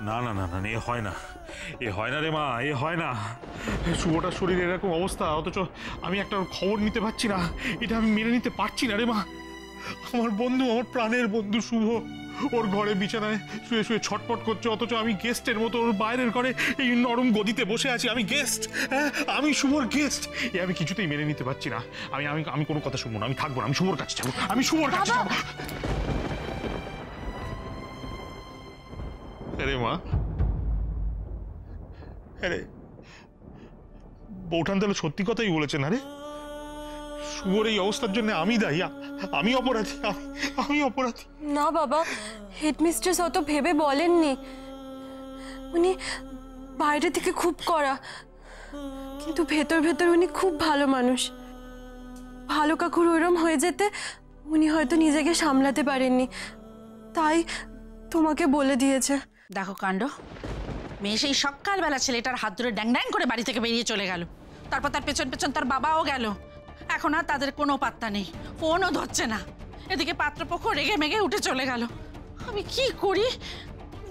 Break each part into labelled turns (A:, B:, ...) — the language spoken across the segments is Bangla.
A: না না না না, এ হয় না, এ হয় না রে মা, এ হয় না। শুভটার শরীরে এরকম অবস্থা, অথচ আমি একটা খবর নিতে পারছি না। এটা আমি মেনে নিতে পারছি না রে মা। আমার বন্ধু, আমার প্রাণের বন্ধু শুভ, ওর ঘরে বিছানায় শুয়ে শুয়ে ছটপট করছে, অথচ আমি গেস্টের মতো ওর বাইরের ঘরে এই নরম গদিতে বসে আছি। আমি গেস্ট, হ্যাঁ, আমি শুভর গেস্ট। এ আমি কিছুতেই মেনে নিতে পারছি না। আমি আমি আমি কোনো কথা শুনবো না, আমি থাকবো না, আমি শুভর কাছে যাবো, আমি শুভর কাছে যাবো। আরে মা, আরে বৌঠান তাহলে সত্যি কথাই বলেছেন। আরে শুভর এই অবস্থার জন্য আমি দায়ী, আমি অপরাধী, আমি অপরাধী।
B: না বাবা, হেডমিস্ট্রেস অত ভেবে বলেননি। উনি বাইরে থেকে খুব কড়া, কিন্তু ভেতর ভেতর উনি খুব ভালো মানুষ। ভালো কাকুর ওইরকম হয়ে যেতে উনি হয়তো নিজেকে সামলাতে পারেননি, তাই তোমাকে বলে দিয়েছে।
C: দেখো কাণ্ড, মেয়ে সেই সকালবেলা ছেলেটার হাত ধরে ড্যাং ড্যাং করে বাড়ি থেকে বেরিয়ে চলে গেল। তারপর তার পেছন পেছন তার বাবাও গেল। এখন আর তাদের কোনো পাত্তা নেই, ফোনও ধরছে না। এদিকে পাত্রপক্ষ রেগে মেগে উঠে চলে গেল। আমি কি করি?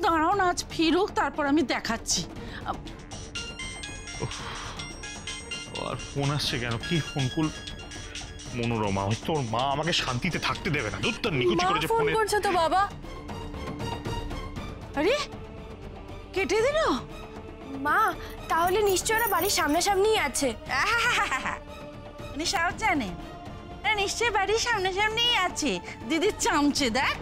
C: দাঁড়াও না, আজ ফিরুক, তারপর আমি দেখাচ্ছি।
A: আর ফোন আসছে কেন? কি ফোন কল? মনোরমা, তোর মা আমাকে শান্তিতে থাকতে দেবে না। দুধ নিকুচি করেছে
B: ফোন করছে তো বাবা।
C: আরে কেটে দিল।
B: মা, তাহলে নিশ্চয় ওরা বাড়ির সামনাসামনিই আছে।
C: উনি সব জানেন, নিশ্চয় বাড়ির সামনাসামনিই আছে। দিদির চামচে দেখ।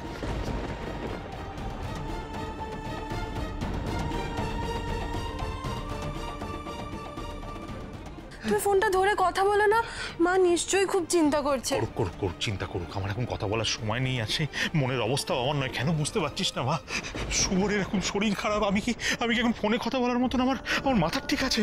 B: তুমি ফোনটা ধরে কথা বলো না, মা নিশ্চয়ই খুব চিন্তা করছে।
A: করুক, চিন্তা করুক, আমার এখন কথা বলার সময় নেই। আছে মনের অবস্থা আমার নয়, কেন বুঝতে পারছিস না মা? শুভর এরকম শরীর খারাপ, আমি কি এখন ফোনে কথা বলার মতন আমার মাথার ঠিক আছে?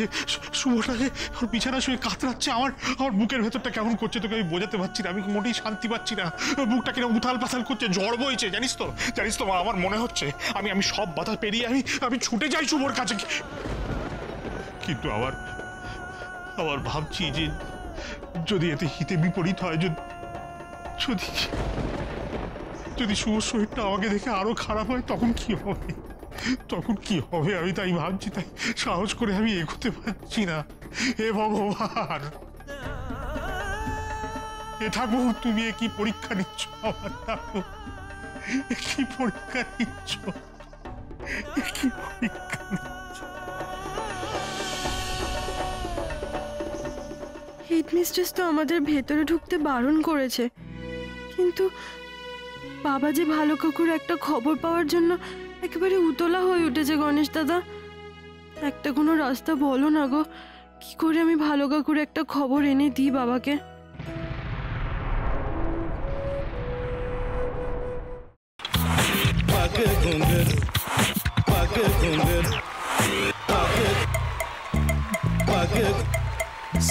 A: শুভটাকে ওর বিছানা শুয়ে কাতরাচ্ছে, আমার বুকের ভেতরটা কেমন করছে তোকে আমি বোঝাতে পারছি না। আমি মোটেই শান্তি পাচ্ছি না, বুকটা কিনা উথাল পাথাল করছে, জ্বর বইছে, জানিস তো মা। আমার মনে হচ্ছে আমি সব বাধা পেরিয়ে আমি ছুটে যাই শুভর কাছে, কিন্তু আবার ভাবছি যে যদি এতে হিতে বিপরীত হয়, যদি শুভর শরীরটা আমাকে দেখে আরো খারাপ হয়, তখন কি হবে? আমি তাই ভাবছি, তাই সাহস করে আমি এগোতে পারছি না। হে ভগবান, এ ঠাকুর, তুমি কি পরীক্ষা নিচ্ছ আমার? ঠাকুর, কি পরীক্ষা নিচ্ছ? কি পরীক্ষা নিচ্ছ?
B: হেডমিস্ট্রেস তো আমাদের ভেতরে ঢুকতে বারণ করেছে, কিন্তু বাবা যে ভালো কাকুর একটা খবর পাওয়ার জন্য একেবারে উতলা হয়ে উঠেছে। গণেশ দাদা, একটা কোনো রাস্তা বলো না গো, কি করে আমি ভালো কাকুর একটা খবর এনে দিই বাবাকে?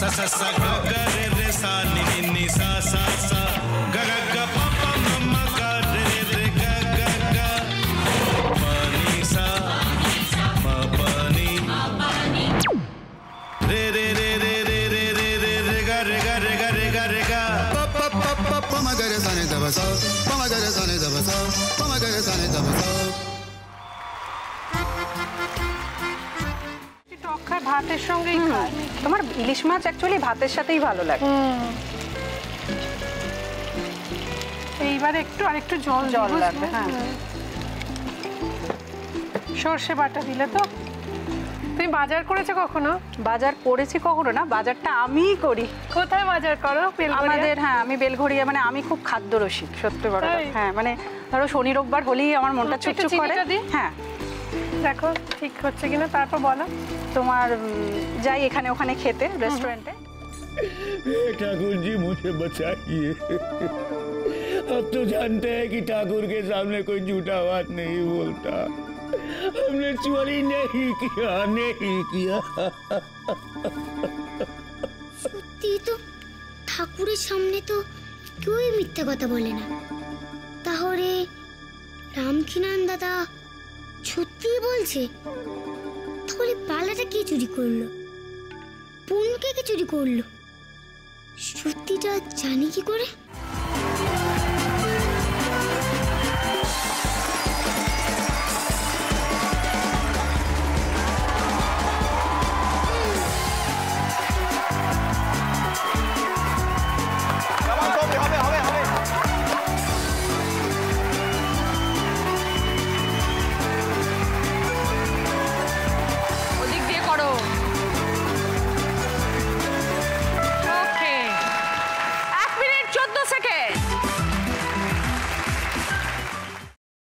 D: sa sa sa ga ga re re sa ni ni ni sa sa sa ga ga ga pa pa ma ma ga re re ga ga ga pa ni sa ma pa ni re re re re re re re re re ga re ga re ga re ga re ga pa pa pa pa pa ma ga re sa ni da ba sa pa ma ga re sa ni da ba sa pa ma ga re sa ni da ba sa
E: ভাতের সঙ্গেই খায়। তোমার ইলিশ মাছ অ্যাকচুয়ালি ভাতের সাথেই ভালো লাগে। এইবার আরেকটু জল লাগবে। হ্যাঁ, সর্ষে বাটা দিলে তো। তুমি বাজার করেছো কখনো? বাজার করেছি কখনো না, বাজারটা আমিই করি। কোথায় বাজার করো? আমাদের, হ্যাঁ, আমি বেলঘড়িয়া, মানে আমি খুব খাদ্য রসিক, সত্যি বড়। হ্যাঁ, মানে ধরো শনি রোববার হলেই আমার মনটা চুপচুপ করে। হ্যাঁ, দেখো ঠিক হচ্ছে কিনা, তারপর বলো। তোমার যাই এখানে ওখানে খেতে, रेस्टोरेंटे।
F: ठाकुर जी मुझे बचाइए, अब तो जानते हैं कि ठाकुर के सामने कोई झूठा बात नहीं बोलता। हमने चोरी नहीं किया।
G: সত্যি তো, ঠাকুরের সামনে তো কেউই মিথ্যা কথা বলে না। তাহলে রামকিনান দাদা সত্যি বলছে? তাহলে পালাটা কে চুরি করলো? পুনকে কে চুরি করলো? সত্যিটা জানি কি করে?